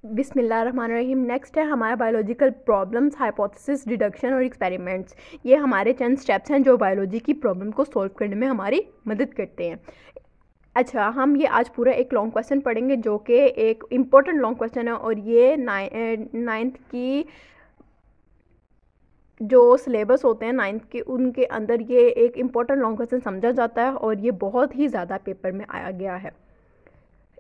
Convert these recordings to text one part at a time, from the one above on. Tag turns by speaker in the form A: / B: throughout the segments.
A: बिस्मिल्लाहिर्रहमानिर्रहीम। नेक्स्ट है हमारा बायोलॉजिकल प्रॉब्लम्स, हाइपोथेसिस, डिडक्शन और एक्सपेरिमेंट्स। ये हमारे चंद स्टेप्स हैं जो बायोलॉजी की प्रॉब्लम को सॉल्व करने में हमारी मदद करते हैं। अच्छा, हम ये आज पूरा एक लॉन्ग क्वेश्चन पढ़ेंगे जो कि एक इम्पोर्टेंट लॉन्ग क्वेश्चन है, और ये नाइन्थ की जो सिलेबस होते हैं नाइन्थ के, उनके अंदर ये एक इम्पोर्टेंट लॉन्ग क्वेश्चन समझा जाता है और ये बहुत ही ज़्यादा पेपर में आया गया है।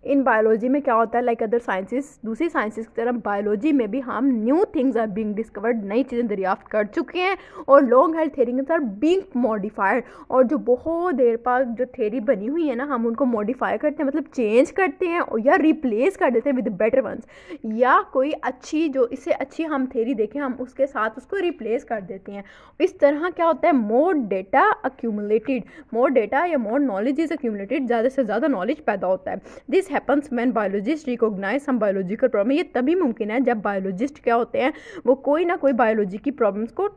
A: इन बायोलॉजी में क्या होता है, लाइक अदर साइंसेस, दूसरी साइंसेस की तरह बायोलॉजी में भी हम new things are being discovered, नई चीज़ें दरियाफ्त कर चुके हैं, और long held theories are being modified. और जो बहुत देर बाद जो थेरी बनी हुई है ना, हम उनको मॉडिफाई करते हैं, मतलब चेंज करते हैं या रिप्लेस कर देते हैं विद बेटर वंस, या कोई अच्छी जो इससे अच्छी हम थेरी देखें हम उसके साथ उसको रिप्लेस कर देते हैं। इस तरह क्या होता है, more data accumulated, more data या मोर नॉलेज इज अक्यूमुलेटेड, ज़्यादा से ज़्यादा नॉलेज पैदा होता है। This happens when biologist recognise some biological problem. ये तभी मुमकिन है जब बायोलॉजिस्ट क्या होते हैं, वो कोई ना कोई बायोलॉजी की प्रॉब्लम्स को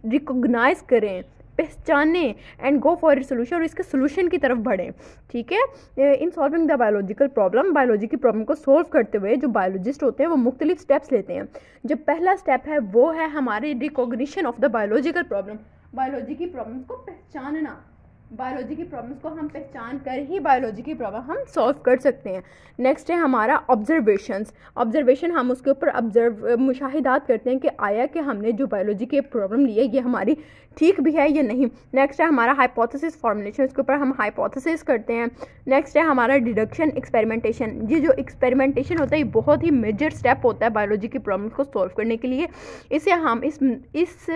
A: रिकॉग्नाइज करें, पहचाने, एंड गो फॉर सोल्यूशन, और इसके सोल्यूशन की तरफ बढ़ें। ठीक है, इन solving the biological problem, biology की प्रॉब्लम को सॉल्व करते हुए जो बायोलॉजिस्ट होते हैं वो मुख्तलिफ स्टेप्स लेते हैं। जो पहला स्टेप है वो है हमारी recognition of the biological problem, biology की प्रॉब्लम को पहचानना। बायोलॉजी की प्रॉब्लम्स को हम पहचान कर ही बायोलॉजी की प्रॉब्लम हम सॉल्व कर सकते हैं। नेक्स्ट है हमारा ऑब्जर्वेशंस। ऑब्जर्वेशन, हम उसके ऊपर मुशाहिदात करते हैं कि आया कि हमने जो बायोलॉजी की प्रॉब्लम ली है ये हमारी ठीक भी है या नहीं। नेक्स्ट है हमारा हाइपोथेसिस फॉर्मुलेशन, इसके ऊपर हम हाइपोथेसिस करते हैं। नेक्स्ट है हमारा डिडक्शन, एक्सपेरिमेंटेशन। ये जो एक्सपेरिमेंटेशन होता है ये बहुत ही मेजर स्टेप होता है बायोलॉजी की प्रॉब्लम्स को सॉल्व करने के लिए। इसे हम इस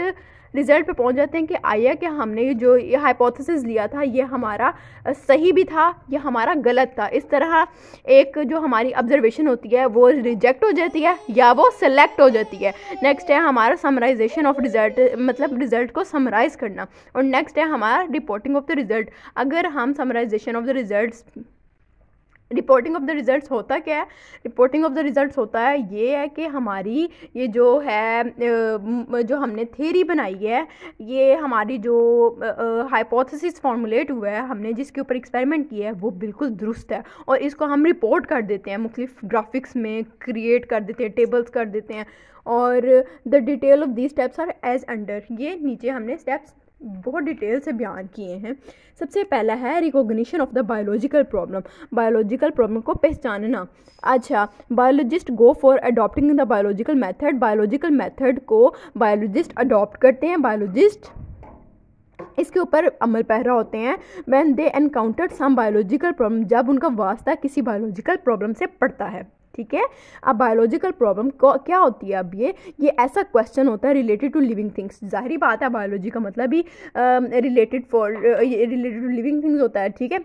A: रिज़ल्ट पे पहुंच जाते हैं कि आया कि हमने जो ये हाइपोथेसिस लिया था ये हमारा सही भी था या हमारा गलत था। इस तरह एक जो हमारी ऑब्जर्वेशन होती है वो रिजेक्ट हो जाती है या वो सेलेक्ट हो जाती है। नेक्स्ट है हमारा समराइजेशन ऑफ रिजल्ट, मतलब रिजल्ट को समराइज़ करना। और नेक्स्ट है हमारा रिपोर्टिंग ऑफ द रिजल्ट। अगर हम summarisation of the results, reporting of the results होता क्या है, रिपोर्टिंग ऑफ द रिजल्ट्स होता है ये है कि हमारी ये जो है जो हमने थ्योरी बनाई है, ये हमारी जो हाइपोथेसिस फॉर्मुलेट हुआ है, हमने जिसके ऊपर एक्सपेरिमेंट किया है वो बिल्कुल दुरुस्त है, और इसको हम रिपोर्ट कर देते हैं, मुख्तलिफ ग्राफिक्स में क्रिएट कर देते हैं, टेबल्स कर देते हैं। और the detail of these steps are as under, ये नीचे हमने स्टेप्स बहुत डिटेल से बयान किए हैं। सबसे पहला है recognition of the biological problem, biological problem को पहचानना। अच्छा, biologist go for adopting the biological method, biological method को बायोलॉजिस्ट अडॉप्ट करते हैं, बायोलॉजिस्ट इसके ऊपर अमल पैरा होते हैं। When they encountered some biological problem, जब उनका वास्ता किसी बायोलॉजिकल प्रॉब्लम से पड़ता है। ठीक है, अब बायोलॉजिकल प्रॉब्लम क्या होती है, अब ये ऐसा क्वेश्चन होता है रिलेटेड टू लिविंग थिंग्स। जाहिर बात है बायोलॉजी का मतलब ही रिलेटेड टू लिविंग थिंग्स होता है। ठीक है,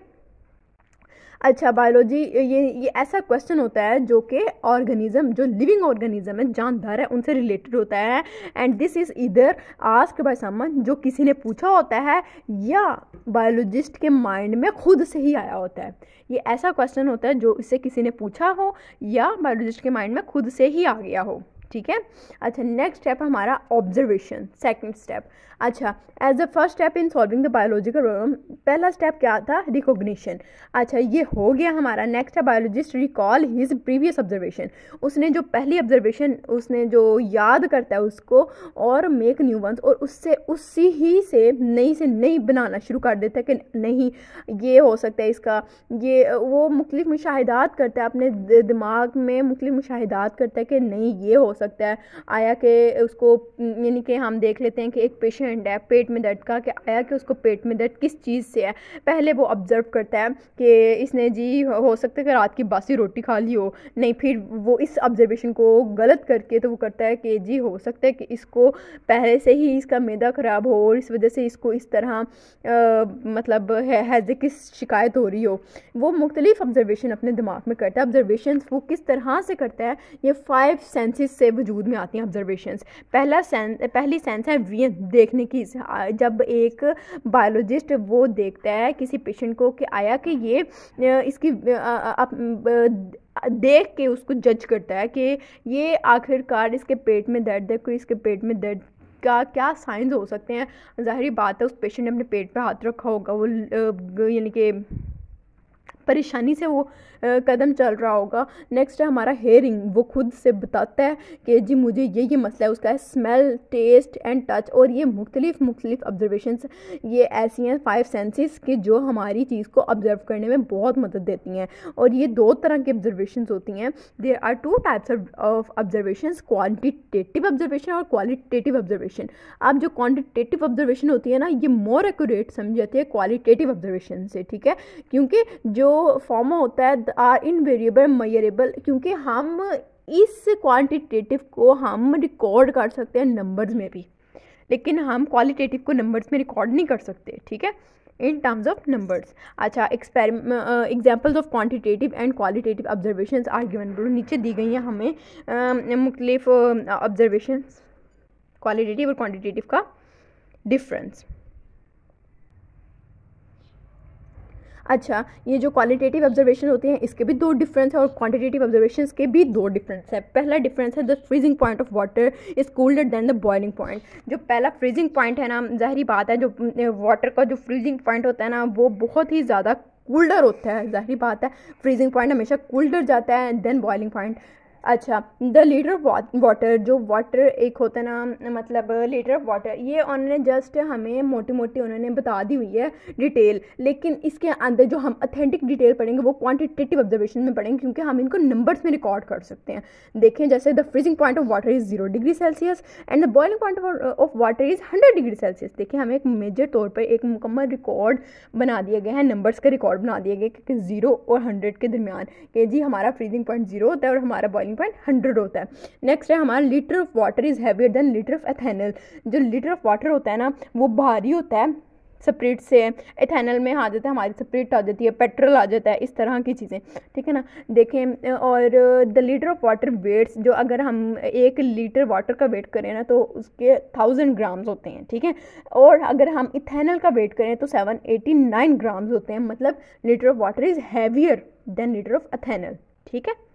A: अच्छा, बायोलॉजी ये ऐसा क्वेश्चन होता है जो कि ऑर्गेनिज्म, जो लिविंग ऑर्गेनिज्म है, जानदार है, उनसे रिलेटेड होता है। And this is either asked by someone, जो किसी ने पूछा होता है, या बायोलॉजिस्ट के माइंड में खुद से ही आया होता है। ये ऐसा क्वेश्चन होता है जो इससे किसी ने पूछा हो या बायोलॉजिस्ट के माइंड में खुद से ही आ गया हो। ठीक है, अच्छा, नेक्स्ट स्टेप हमारा ऑब्जर्वेशन, सेकंड स्टेप। अच्छा, as the first step in solving the biological problem, पहला स्टेप क्या था, रिकॉग्निशन। अच्छा, ये हो गया हमारा। नेक्स्ट है biologist recall his previous observation, उसने जो पहली ऑब्जर्वेशन उसने जो याद करता है उसको, और मेक न्यू वंस, और उससे उसी ही से नई बनाना शुरू कर देता है कि नहीं ये हो सकता है इसका, ये वो मुख्तलिफ मुशाहिदात करता है अपने दिमाग में, मुख्तलिफ मुशाहिदात करता है कि नहीं ये हो सकता है। आया कि उसको, यानी कि हम देख लेते हैं कि एक पेशेंट है पेट में दर्द का, कि आया कि उसको पेट में दर्द किस चीज़ से है। पहले वो ऑब्जर्व करता है कि इसने जी हो सकता है कि रात की बासी रोटी खा ली हो, नहीं, फिर वो इस ऑब्जर्वेशन को गलत करके तो वो करता है कि जी हो सकता है कि इसको पहले से ही इसका मैदा ख़राब हो और इस वजह से इसको इस तरह मतलब हैज़े की शिकायत हो रही हो। वो मुख्तलिफ ऑब्जर्वेशन अपने दिमाग में करता है। ऑब्जर्वेशन वो किस तरह से करता है, ये 5 सेंसेस से वजूद में आती हैं ऑब्जर्वेशंस। पहली सेंस है विजन, देखने की। जब एक बायोलॉजिस्ट वो देखता है किसी पेशेंट को कि आया कि ये इसकी देख के उसको जज करता है कि ये आखिरकार इसके पेट में दर्द है, कोई इसके पेट में दर्द का क्या साइंस हो सकते हैं। ज़ाहिर बात है उस पेशेंट ने अपने पेट पे हाथ रखा होगा, वो यानी कि परेशानी से वो कदम चल रहा होगा। नेक्स्ट है हमारा हेयरिंग, वो खुद से बताता है कि जी मुझे ये मसला है। उसका है स्मेल, टेस्ट एंड टच, और ये मुख्तलिफ ऑब्जर्वेशंस, ये ऐसी हैं 5 सेंसेस कि जो हमारी चीज़ को ऑब्जर्व करने में बहुत मदद देती हैं। और ये 2 तरह की ऑब्जर्वेशंस होती हैं। There are 2 types of observations, quantitative observation और क्वालिटेटिव ऑब्जर्वेशन। अब जो क्वांटिटेटिव ऑब्जर्वेशन होती है ना, ये मोर एक्यूरेट समझ जाती है क्वालिटेटिव ऑब्जर्वेशन से, ठीक है, क्योंकि जो फॉर्मा होता है आर इनवेरिएबल मेजरेबल, क्योंकि हम इस क्वांटिटेटिव को हम रिकॉर्ड कर सकते हैं नंबर्स में भी, लेकिन हम क्वालिटेटिव को नंबर्स में रिकॉर्ड नहीं कर सकते, ठीक है, इन टर्म्स ऑफ नंबर्स। अच्छा, examples of quantitative and qualitative observations are given below. नीचे दी गई हैं हमें मुख्तलिफ ऑब्जर्वेशंस, क्वालिटेटिव और क्वांटिटेटिव का डिफरेंस। अच्छा, ये जो क्वालिटेटिव ऑब्जर्वेशन होते हैं इसके भी 2 डिफरेंस है और क्वांटिटेटिव ऑब्जर्वेशंस के भी 2 डिफरेंस है। पहला डिफरेंस है the freezing point of water is colder than the boiling point. जो पहला फ्रीजिंग पॉइंट है ना, ज़ाहिरी बात है, जो वाटर का जो फ्रीजिंग पॉइंट होता है ना, वो बहुत ही ज़्यादा कूल्डर होता है। ज़ाहिरी बात है, फ्रीजिंग पॉइंट हमेशा कूल्डर जाता है देन बॉइलिंग पॉइंट। अच्छा, द लीटर ऑफ वाटर, जो वाटर एक होता है ना, मतलब लीटर ऑफ वाटर, ये उन्होंने जस्ट हमें मोटी मोटी उन्होंने बता दी हुई है डिटेल, लेकिन इसके अंदर जो हम अथेंटिक डिटेल पढ़ेंगे वो क्वांटिटेटिव ऑब्जर्वेशन में पढ़ेंगे, क्योंकि हम इनको नंबर्स में रिकॉर्ड कर सकते हैं। देखें, जैसे the freezing point of water is 0 degree Celsius and the boiling point of water is 100 degree Celsius. देखिए, हमें एक मेजर तौर पर एक मुकम्मल रिकॉर्ड बना दिए गए हैं, नंबर्स का रिकॉर्ड बना दिए गए कि 0 और 100 के दरमियान, कि जी हमारा फ्रीजिंग पॉइंट 0 होता है और हमारा बॉइलिंग पॉइंट 100 होता है। नेक्स्ट है हमारा litre of water is heavier than litre of ethanol. जो लीटर ऑफ वाटर होता है ना, वो भारी होता है स्प्रिट से, एथेनॉल में आ जाता है हमारी स्प्रिट आ जाती है, पेट्रोल आ जाता है, इस तरह की चीज़ें, ठीक है ना। देखें, और the litre of water weights, जो अगर हम 1 लीटर वाटर का वेट करें ना तो उसके 1000 ग्राम्स होते हैं, ठीक है, और अगर हम इथेनॉल का वेट करें तो 789 ग्राम्स होते हैं। मतलब litre of water is heavier than litre of ethanol, ठीक है।